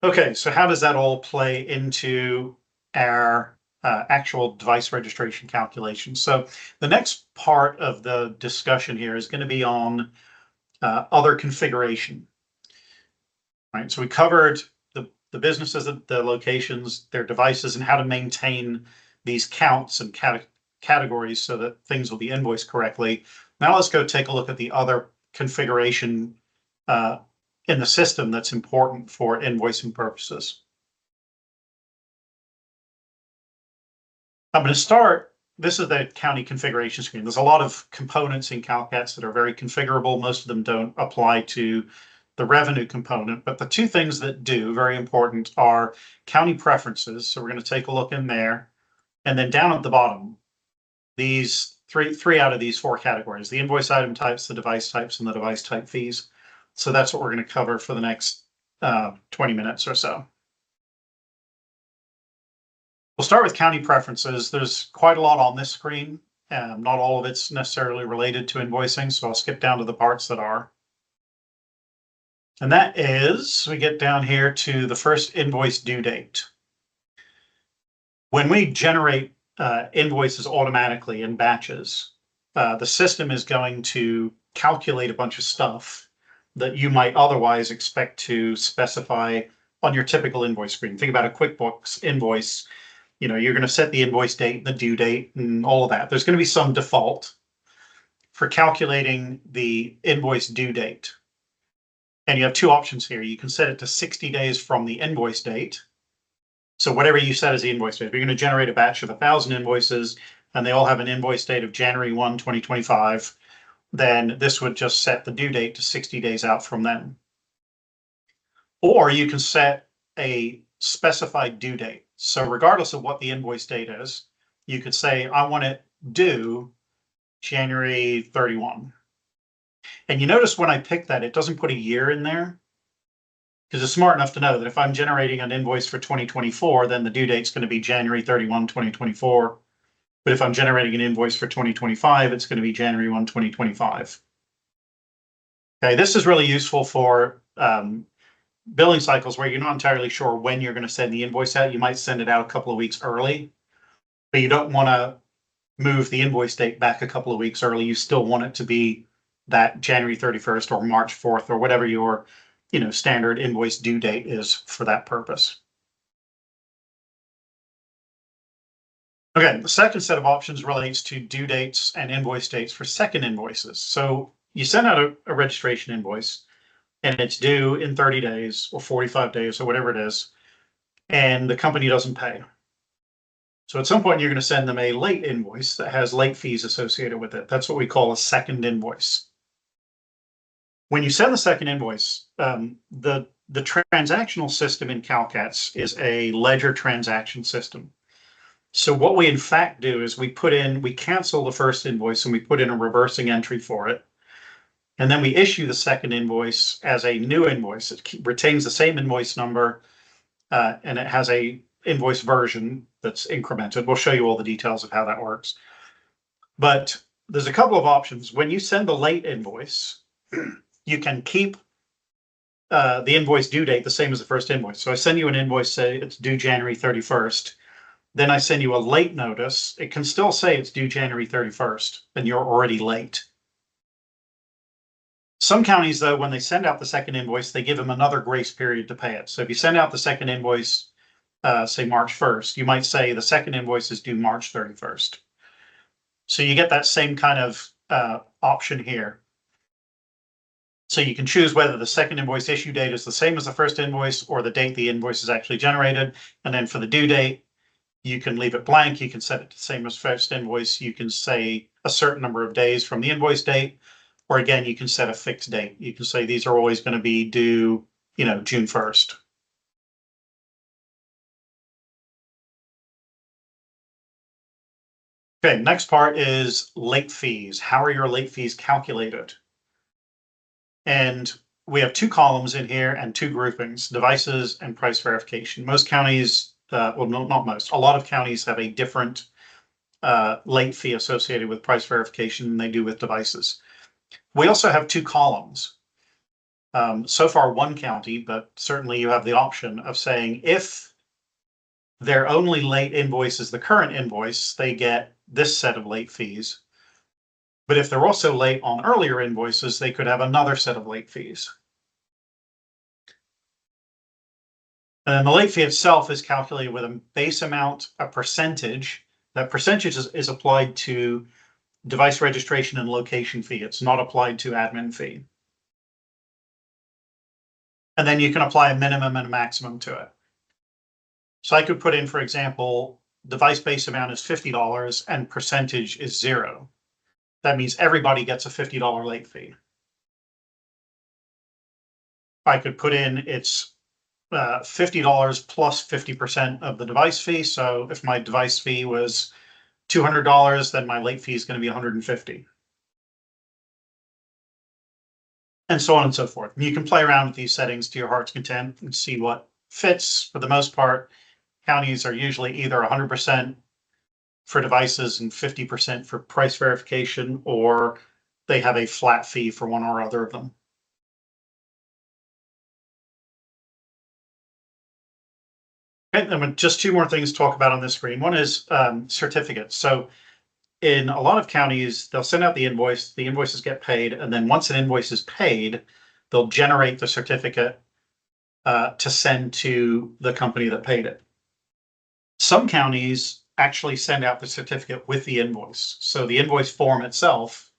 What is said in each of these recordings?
Okay, so how does that all play into our actual device registration calculation? So the next part of the discussion here is going to be on other configuration, right? So we covered the businesses, the locations, their devices, and how to maintain these counts and categories so that things will be invoiced correctly. Now let's go take a look at the other configuration uh, in the system that's important for invoicing purposes. I'm going to start. This is the county configuration screen. There's a lot of components in CalCATS that are very configurable. Most of them don't apply to the revenue component, but the two things that do, very important, are county preferences. So we're going to take a look in there. And then down at the bottom, these three out of these four categories, the invoice item types, the device types, and the device type fees. So that's what we're going to cover for the next 20 minutes or so. We'll start with county preferences. There's quite a lot on this screen. Not all of it's necessarily related to invoicing, so I'll skip down to the parts that are. And that is, we get down here to the first invoice due date. When we generate invoices automatically in batches, the system is going to calculate a bunch of stuff that you might otherwise expect to specify on your typical invoice screen. Think about a QuickBooks invoice. You're going to set the invoice date, the due date, and all of that. There's going to be some default for calculating the invoice due date. And you have two options here. You can set it to 60 days from the invoice date. So whatever you set as the invoice date, if you're going to generate a batch of 1,000 invoices and they all have an invoice date of January 1, 2025, then this would just set the due date to 60 days out from then. Or you can set a specified due date. So regardless of what the invoice date is, you could say, I want it due January 31. And you notice when I pick that, it doesn't put a year in there, because it's smart enough to know that if I'm generating an invoice for 2024, then the due date's going to be January 31, 2024. But if I'm generating an invoice for 2025, it's going to be January 1, 2025. Okay, this is really useful for billing cycles where you're not entirely sure when you're going to send the invoice out. You might send it out a couple of weeks early, but you don't want to move the invoice date back a couple of weeks early. You still want it to be that January 31st or March 4th or whatever your standard invoice due date is for that purpose. Okay, the second set of options relates to due dates and invoice dates for second invoices. So you send out a registration invoice and it's due in 30 days or 45 days or whatever it is, and the company doesn't pay. So at some point, you're going to send them a late invoice that has late fees associated with it. That's what we call a second invoice. When you send the second invoice, the transactional system in CalCATS is a ledger transaction system. So what we in fact do is we cancel the first invoice and we put in a reversing entry for it. And then we issue the second invoice as a new invoice. It retains the same invoice number and it has a invoice version that's incremented. We'll show you all the details of how that works. But there's a couple of options. When you send a late invoice, you can keep the invoice due date the same as the first invoice. So I send you an invoice, say it's due January 31st. Then I send you a late notice. It can still say it's due January 31st, and you're already late. Some counties, though, when they send out the second invoice, they give them another grace period to pay it. So if you send out the second invoice, say March 1st, you might say the second invoice is due March 31st. So you get that same kind of option here. So you can choose whether the second invoice issue date is the same as the first invoice or the date the invoice is actually generated. And then for the due date, you can leave it blank. You can set it to the same as first invoice. You can say a certain number of days from the invoice date. Or again, you can set a fixed date. You can say these are always going to be due, June 1st. Okay, next part is late fees. How are your late fees calculated? And we have two columns in here and two groupings, devices and price verification. Most counties, well, no, not most, a lot of counties have a different late fee associated with price verification than they do with devices. We also have two columns. So far one county, but certainly you have the option of saying if their only late invoice is the current invoice, they get this set of late fees. But if they're also late on earlier invoices, they could have another set of late fees. And the late fee itself is calculated with a base amount, a percentage. That percentage is applied to device registration and location fee. It's not applied to admin fee. And then you can apply a minimum and a maximum to it. So I could put in, for example, device base amount is $50 and percentage is 0. That means everybody gets a $50 late fee. I could put in it's $50 plus 50% of the device fee. So if my device fee was $200, then my late fee is going to be $150. And so on and so forth. And you can play around with these settings to your heart's content and see what fits. For the most part, counties are usually either 100% for devices and 50% for price verification, or they have a flat fee for one or other of them. Okay, then just two more things to talk about on this screen. One is certificates. So in a lot of counties, they'll send out the invoices get paid, and then once an invoice is paid, they'll generate the certificate to send to the company that paid it. Some counties actually send out the certificate with the invoice. So the invoice form itself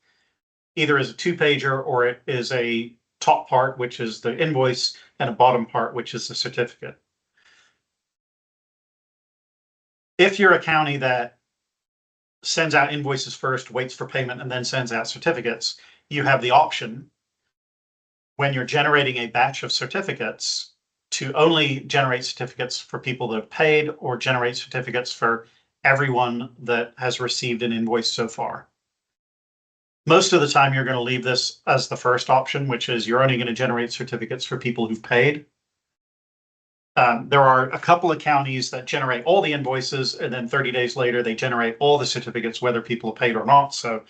either is a 2-pager or it is a top part, which is the invoice, and a bottom part, which is the certificate. If you're a county that sends out invoices first, waits for payment, and then sends out certificates, you have the option when you're generating a batch of certificates to only generate certificates for people that have paid, or generate certificates for everyone that has received an invoice so far. Most of the time, you're going to leave this as the first option, which is you're only going to generate certificates for people who've paid. There are a couple of counties that generate all the invoices, and then 30 days later, they generate all the certificates, whether people have paid or not. So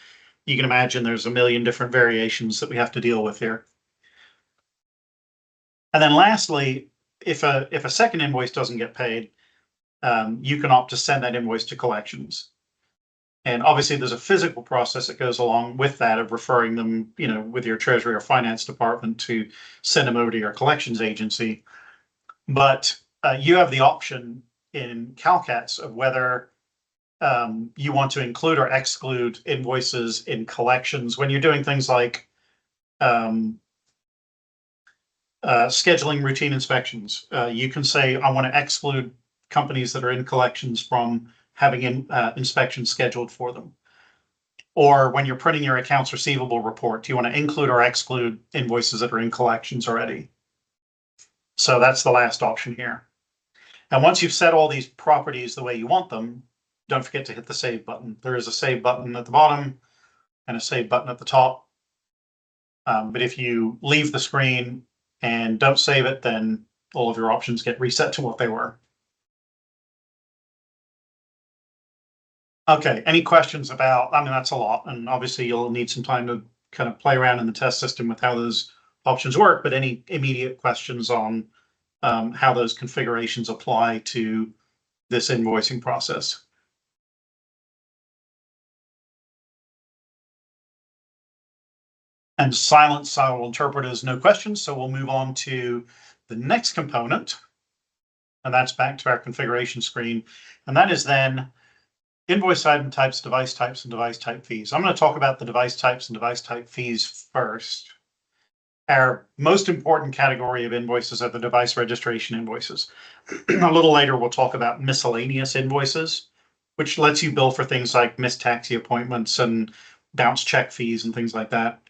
you can imagine there's a million different variations that we have to deal with here. And then lastly, if a second invoice doesn't get paid, you can opt to send that invoice to collections. And obviously there's a physical process that goes along with that of referring them, with your treasury or finance department to send them over to your collections agency. But you have the option in CalCATS of whether you want to include or exclude invoices in collections when you're doing things like scheduling routine inspections. You can say, I want to exclude companies that are in collections from having inspections scheduled for them. Or when you're printing your accounts receivable report, do you want to include or exclude invoices that are in collections already? So that's the last option here. And once you've set all these properties the way you want them, don't forget to hit the save button. There is a save button at the bottom and a save button at the top. But if you leave the screen and don't save it, then all of your options get reset to what they were. Okay, any questions about, that's a lot, and obviously you'll need some time to kind of play around in the test system with how those options work, but any immediate questions on how those configurations apply to this invoicing process? And silence I will interpret as no questions, so we'll move on to the next component, and that's back to our configuration screen, and that is then invoice item types, and device type fees. I'm going to talk about the device types and device type fees first. Our most important category of invoices are the device registration invoices. A little later, we'll talk about miscellaneous invoices, which lets you bill for things like missed taxi appointments and bounce check fees and things like that.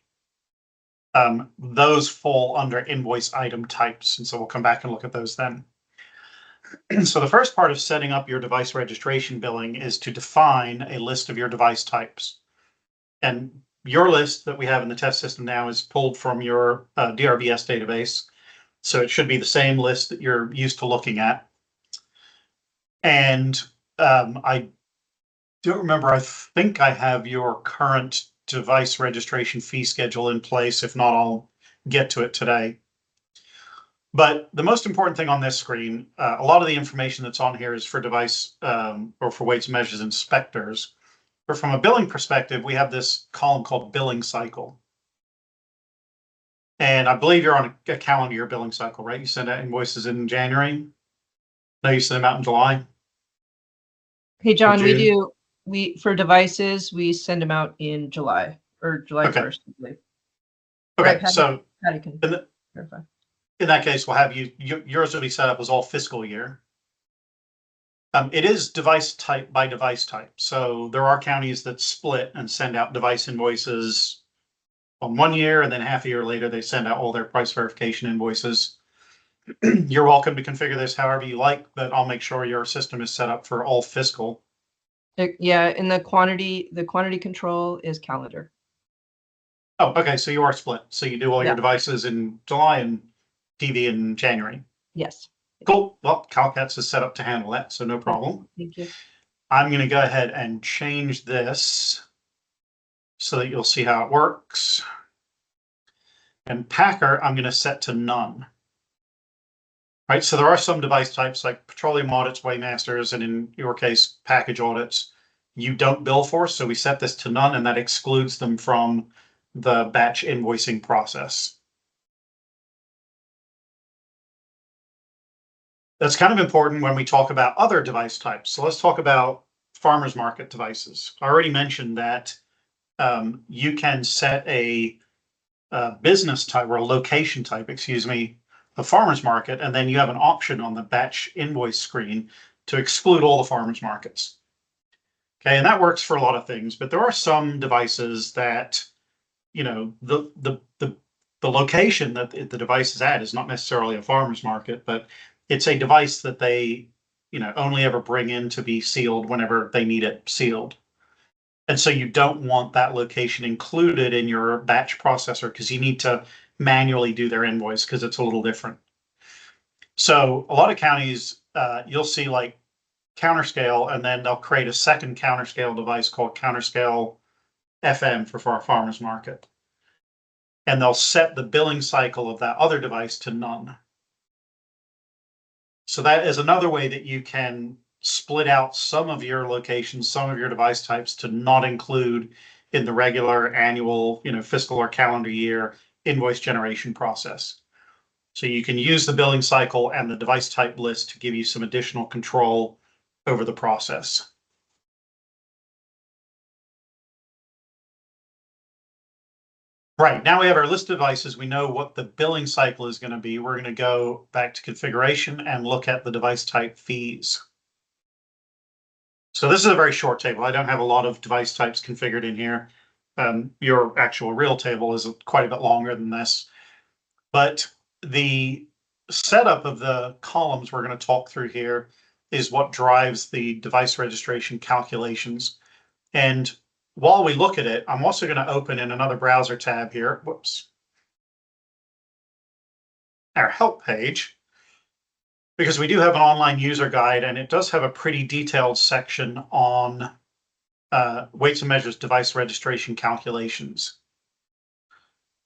Those fall under invoice item types, and so we'll come back and look at those then. So the first part of setting up your device registration billing is to define a list of your device types. And your list that we have in the test system now is pulled from your DRVS database. So it should be the same list that you're used to looking at. And I don't remember, I think I have your current device registration fee schedule in place. If not, I'll get to it today. But the most important thing on this screen, a lot of the information that's on here is for device or for weights and measures inspectors. But from a billing perspective, we have this column called billing cycle. And I believe you're on a calendar year billing cycle, right? You send out invoices in January. No, you send them out in July. Hey, John, for devices, we send them out in July or July 1st, I believe. Okay, Right, so Patty can verify. In that case, we'll have yours will be set up as all fiscal year. It is device type by device type. So there are counties that split and send out device invoices on 1 year, and then half a year later, they send out all their price verification invoices. You're welcome to configure this however you like, but I'll make sure your system is set up for all fiscal. Yeah, and the quantity control is calendar. Oh, okay. So you are split. So you do all your devices in July and TV in January. Yes. Cool. Well, CalCATS is set up to handle that, so no problem. Thank you. I'm going to go ahead and change this so that you'll see how it works. And Packer, I'm going to set to none. Right, so there are some device types like petroleum audits, weightmasters, and in your case, package audits, you don't bill for. So we set this to none, and that excludes them from the batch invoicing process. That's kind of important when we talk about other device types. So let's talk about farmers market devices. I already mentioned that you can set a business type or a location type, excuse me, a farmers market, and then you have an option on the batch invoice screen to exclude all the farmers markets. Okay, and that works for a lot of things, but there are some devices that, you know, the location that the device is at is not necessarily a farmers market, but it's a device that they, you know, only ever bring in to be sealed whenever they need it sealed. And so you don't want that location included in your batch processor because you need to manually do their invoice because it's a little different. So a lot of counties, you'll see like Counterscale, and then they'll create a second Counterscale device called Counterscale FM for our farmers market. And they'll set the billing cycle of that other device to none. So that is another way that you can split out some of your locations, some of your device types to not include in the regular annual, you know, fiscal or calendar year invoice generation process. So you can use the billing cycle and the device type list to give you some additional control over the process. Right, now we have our list of devices. We know what the billing cycle is going to be. We're going to go back to configuration and look at the device type fees. So this is a very short table. I don't have a lot of device types configured in here. Your actual real table is quite a bit longer than this. But the setup of the columns we're going to talk through here is what drives the device registration calculations. And while we look at it, I'm also going to open in another browser tab here. Whoops. Our help page, because we do have an online user guide, and it does have a pretty detailed section on weights and measures device registration calculations.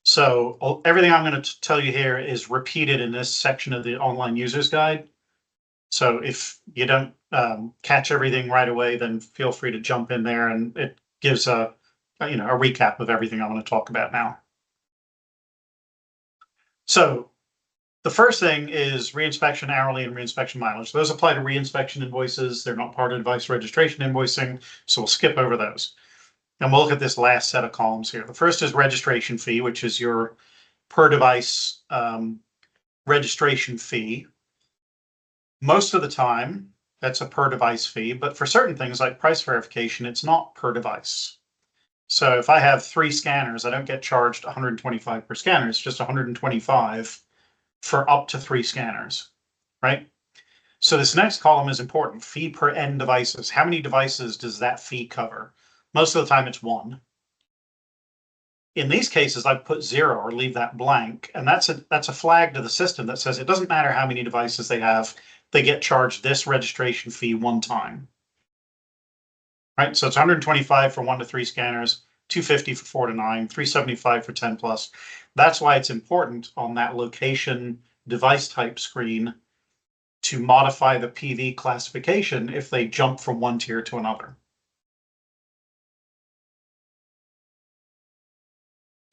So everything I'm going to tell you here is repeated in this section of the online users guide. So if you don't catch everything right away, then feel free to jump in there, and it gives a recap of everything I want to talk about now. So the first thing is reinspection hourly and reinspection mileage. Those apply to reinspection invoices. They're not part of device registration invoicing, so we'll skip over those. And we'll look at this last set of columns here. The first is registration fee, which is your per device registration fee. Most of the time, that's a per device fee, but for certain things like price verification, it's not per device. So if I have 3 scanners, I don't get charged $125 per scanner. It's just $125 for up to 3 scanners, right? So this next column is important. Fee per N devices. How many devices does that fee cover? Most of the time it's 1. In these cases, I put 0 or leave that blank, and that's a flag to the system that says it doesn't matter how many devices they have, they get charged this registration fee 1 time. Right, so it's $125 for 1 to 3 scanners, $250 for 4 to 9, $375 for 10 plus. That's why it's important on that location device type screen to modify the PV classification if they jump from one tier to another.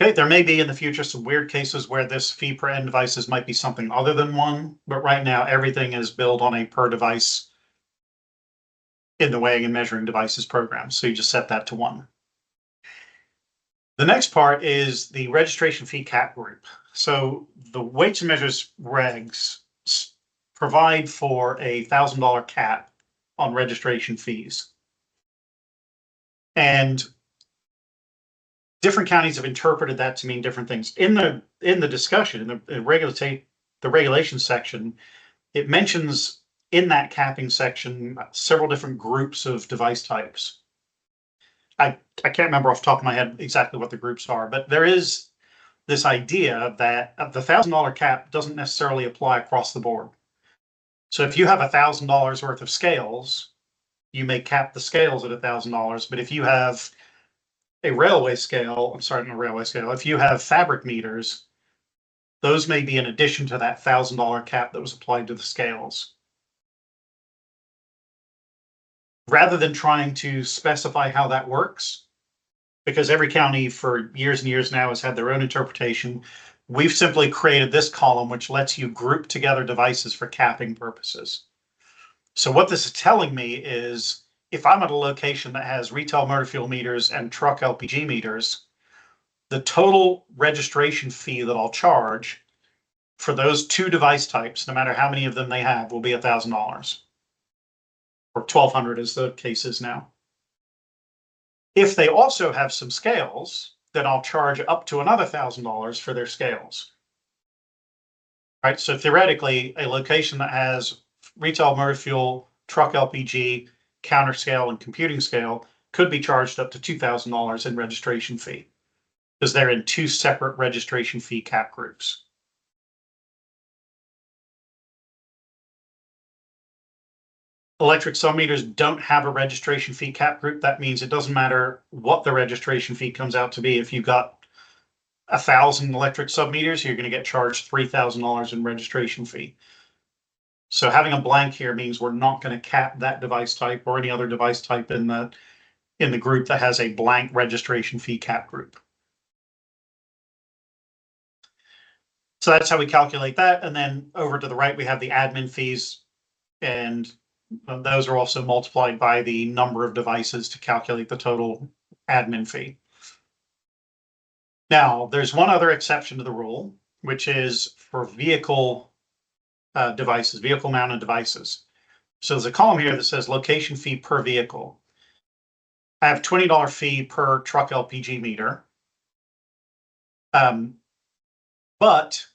Okay, there may be in the future some weird cases where this fee per end devices might be something other than one, but right now everything is billed on a per device in the weighing and measuring devices program. So you just set that to 1. The next part is the registration fee cap group. So the weights and measures regs provide for a $1,000 cap on registration fees. And different counties have interpreted that to mean different things. In the discussion, in the regulation section, it mentions in that capping section several different groups of device types. I can't remember off the top of my head exactly what the groups are, but there is this idea that the $1,000 cap doesn't necessarily apply across the board. So if you have $1,000 worth of scales, you may cap the scales at $1,000. But if you have a railway scale, not a railway scale, if you have fabric meters, those may be in addition to that $1,000 cap that was applied to the scales. Rather than trying to specify how that works, because every county for years and years now has had their own interpretation, we've simply created this column which lets you group together devices for capping purposes. So what this is telling me is if I'm at a location that has retail motor fuel meters and truck LPG meters, the total registration fee that I'll charge for those 2 device types, no matter how many of them they have, will be $1,000. Or $1,200 as the case is now. If they also have some scales, then I'll charge up to another $1,000 for their scales. Right, so theoretically, a location that has retail motor fuel, truck LPG, counter scale, and computing scale could be charged up to $2,000 in registration fee because they're in 2 separate registration fee cap groups. Electric sub-meters don't have a registration fee cap group. That means it doesn't matter what the registration fee comes out to be. If you've got 1,000 electric sub-meters, you're going to get charged $3,000 in registration fee. So having a blank here means we're not going to cap that device type or any other device type in the group that has a blank registration fee cap group. So that's how we calculate that. And then over to the right, we have the admin fees, and those are also multiplied by the number of devices to calculate the total admin fee. Now, there's one other exception to the rule, which is for vehicle devices, vehicle mounted devices. So there's a column here that says location fee per vehicle. I have $20 fee per truck LPG meter. But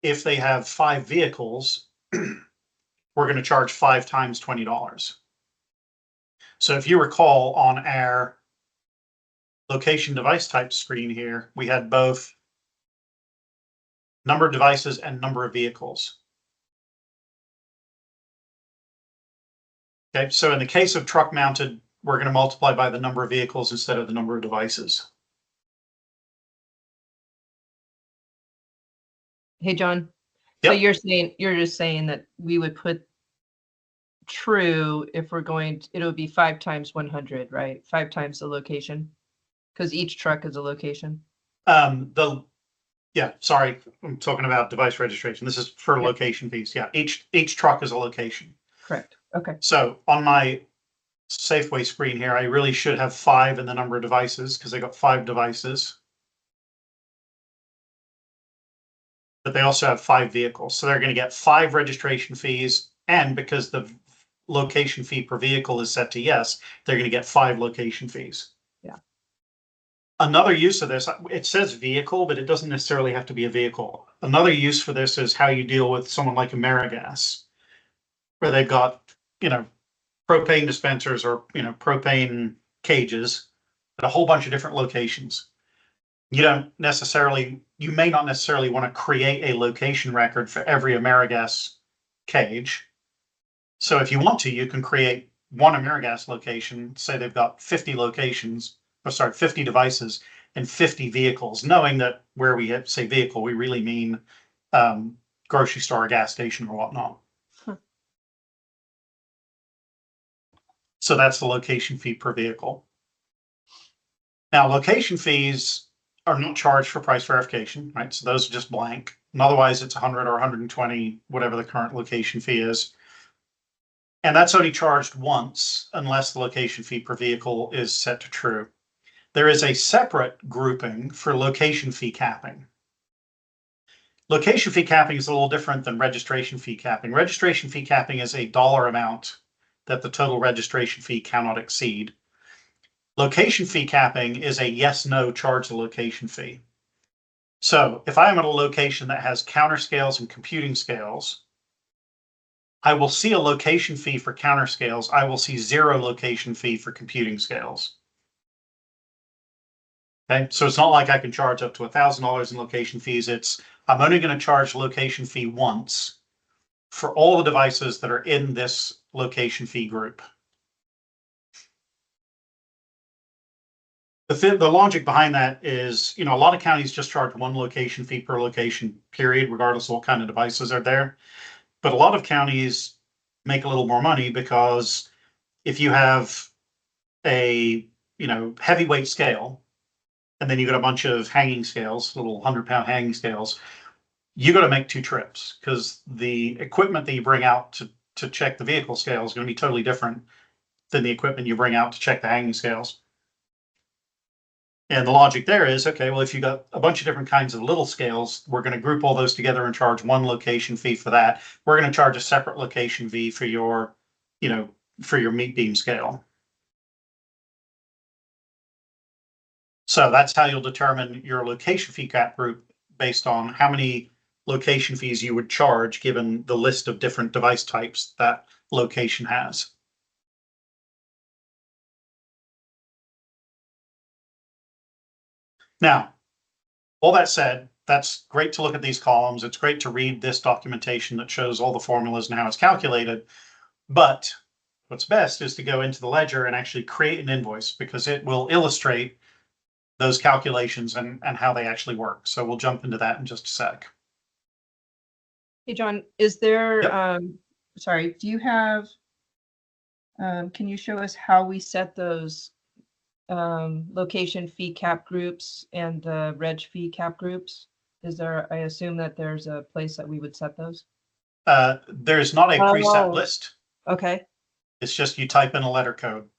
if they have 5 vehicles, we're going to charge 5 times $20. So if you recall on our location device type screen here, we had both number of devices and number of vehicles. Okay, so in the case of truck mounted, we're going to multiply by the number of vehicles instead of the number of devices. Hey, John. Yep. So you're just saying that we would put true if we're going to, it would be 5 times 100, right? 5 times the location, because each truck is a location. Yeah, sorry, I'm talking about device registration. This is for location fees. Yeah, each truck is a location. Correct. Okay. So on my Safeway screen here, I really should have 5 in the number of devices because I got 5 devices. But they also have 5 vehicles. So they're going to get 5 registration fees. And because the location fee per vehicle is set to yes, they're going to get 5 location fees. Yeah. Another use of this, it says vehicle, but it doesn't necessarily have to be a vehicle. Another use for this is how you deal with someone like AmeriGas, where they've got, propane dispensers or, propane cages at a whole bunch of different locations. You may not necessarily want to create a location record for every AmeriGas cage. So if you want to, you can create one AmeriGas location, say they've got 50 locations 50 devices and 50 vehicles, knowing that where we say vehicle, we really mean grocery store, or gas station, or whatnot. So that's the location fee per vehicle. Now, location fees are not charged for price verification, right? So those are just blank. And otherwise, it's 100 or 120, whatever the current location fee is. And that's only charged once unless the location fee per vehicle is set to true. There is a separate grouping for location fee capping. Location fee capping is a little different than registration fee capping. Registration fee capping is a dollar amount that the total registration fee cannot exceed. Location fee capping is a yes-no charge the location fee. So if I am at a location that has counter scales and computing scales, I will see a location fee for counter scales. I will see zero location fee for computing scales. Okay, so it's not like I can charge up to $1,000 in location fees. I'm only going to charge location fee once for all the devices that are in this location fee group. The logic behind that is, a lot of counties just charge one location fee per location, period, regardless of what kind of devices are there. But a lot of counties make a little more money because if you have a, heavyweight scale, and then you got a bunch of hanging scales, little 100-pound hanging scales, you got to make 2 trips because the equipment that you bring out to check the vehicle scale is going to be totally different than the equipment you bring out to check the hanging scales. And the logic there is, okay, well, if you got a bunch of different kinds of little scales, we're going to group all those together and charge one location fee for that. We're going to charge a separate location fee for your, for your meat beam scale. So that's how you'll determine your location fee cap group based on how many location fees you would charge given the list of different device types that location has. Now, all that said, that's great to look at these columns. It's great to read this documentation that shows all the formulas and how it's calculated. But what's best is to go into the ledger and actually create an invoice because it will illustrate those calculations and how they actually work. So we'll jump into that in just a sec. Hey, John, is there, Yep. sorry, do you have, can you show us how we set those location fee cap groups and the reg fee cap groups? Is there, I assume that there's a place that we would set those? There's not a preset list. Okay. It's just you type in a letter code.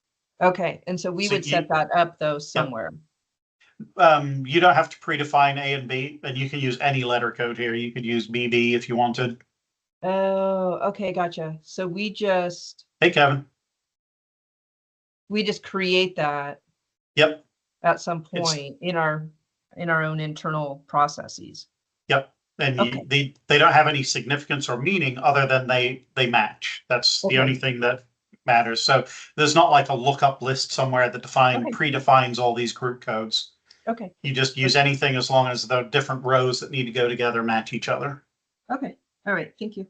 Okay, and so we would set that up though somewhere. You don't have to predefine A and B, and you can use any letter code here. You could use BB if you wanted. Oh, okay, gotcha. So we just Hey, Kevin. create that. Yep. At some point in our own internal processes. Yep. And okay. they don't have any significance or meaning other than they match. That's the only thing that matters. So there's not like a lookup list somewhere that predefines all these group codes. Okay. You just use anything as long as the different rows that need to go together match each other. Okay. All right. Thank you.